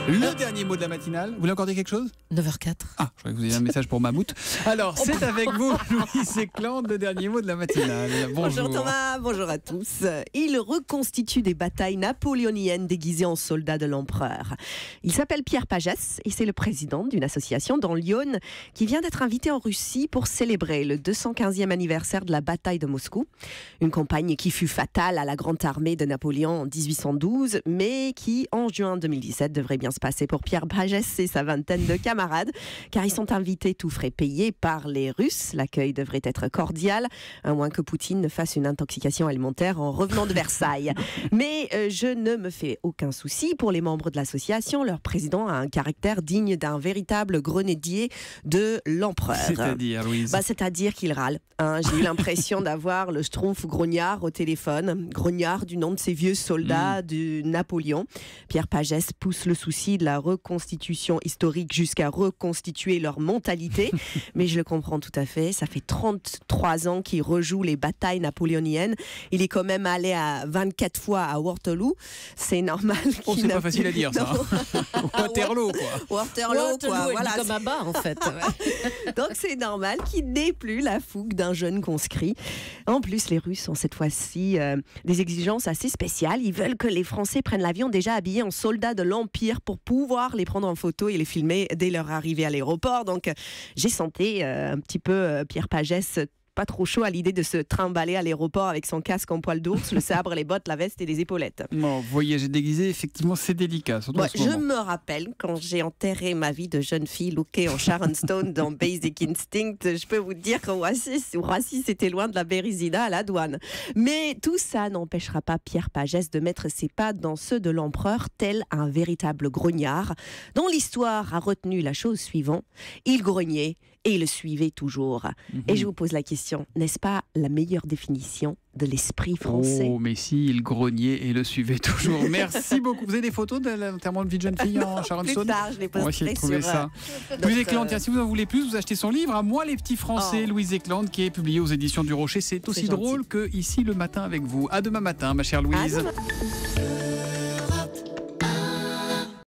Le dernier mot de la matinale. Vous voulez encore dire quelque chose? 9h04. Ah, je croyais que vous aviez un message pour Mammouth. Alors, c'est avec vous, Louise Éclande, le dernier mot de la matinale. Bonjour. Bonjour Thomas, bonjour à tous. Il reconstitue des batailles napoléoniennes déguisées en soldats de l'empereur. Il s'appelle Pierre Pagès et c'est le président d'une association dans Lyon qui vient d'être invité en Russie pour célébrer le 215e anniversaire de la bataille de Moscou. Une campagne qui fut fatale à la grande armée de Napoléon en 1812, mais qui, en juin 2017, devrait bien se passer pour Pierre Pagès et sa vingtaine de camarades, car ils sont invités tout frais payés par les Russes. L'accueil devrait être cordial, à moins que Poutine ne fasse une intoxication alimentaire en revenant de Versailles. Mais je ne me fais aucun souci pour les membres de l'association. Leur président a un caractère digne d'un véritable grenadier de l'empereur. C'est-à-dire, Louise? C'est-à-dire qu'il râle. J'ai eu l'impression d'avoir le schtroumpf grognard au téléphone. Grognard du nom de ces vieux soldats de Napoléon. Pierre Pagès pousse le souci de la reconstitution historique jusqu'à reconstituer leur mentalité. Mais je le comprends tout à fait. Ça fait 33 ans qu'il rejoue les batailles napoléoniennes. Il est quand même allé 24 fois à Waterloo. C'est normal qu'il c'est pas facile à dire, ça. Waterloo, quoi. Waterloo, quoi. Voilà, comme à bas, en fait. donc c'est normal qu'il n'ait plus la fougue d'un jeune conscrit. En plus, les Russes ont cette fois-ci des exigences assez spéciales. Ils veulent que les Français prennent l'avion déjà habillés en soldats de l'Empire pour pouvoir les prendre en photo et les filmer dès leur arrivée à l'aéroport. Donc j'ai senti un petit peu Pierre Pagès pas trop chaud à l'idée de se trimballer à l'aéroport avec son casque en poil d'ours, le sabre, les bottes, la veste et des épaulettes. Bon, voyager déguisé, effectivement, c'est délicat. Surtout Je me rappelle quand j'ai enterré ma vie de jeune fille lookée en Sharon Stone dans Basic Instinct, je peux vous dire qu'en Roissy, c'était loin de la Bérésina à la douane. Mais tout ça n'empêchera pas Pierre Pagès de mettre ses pas dans ceux de l'empereur, tel un véritable grognard, dont l'histoire a retenu la chose suivante. Il grognait et il le suivait toujours. Et je vous pose la question, n'est-ce pas la meilleure définition de l'esprit français? Oh, mais si, il grognait et le suivait toujours. Merci beaucoup. Vous avez des photos de l'enterrement de vie de jeune fille en Sharon Stone? Plus tard, je les On va essayer posterai de trouver sur ça. Louise Éclande, tiens, si vous en voulez plus, vous achetez son livre À moi les petits Français, Louise Éclande, qui est publié aux éditions du Rocher. C'est aussi drôle que Ici le matin avec vous. À demain matin, ma chère Louise.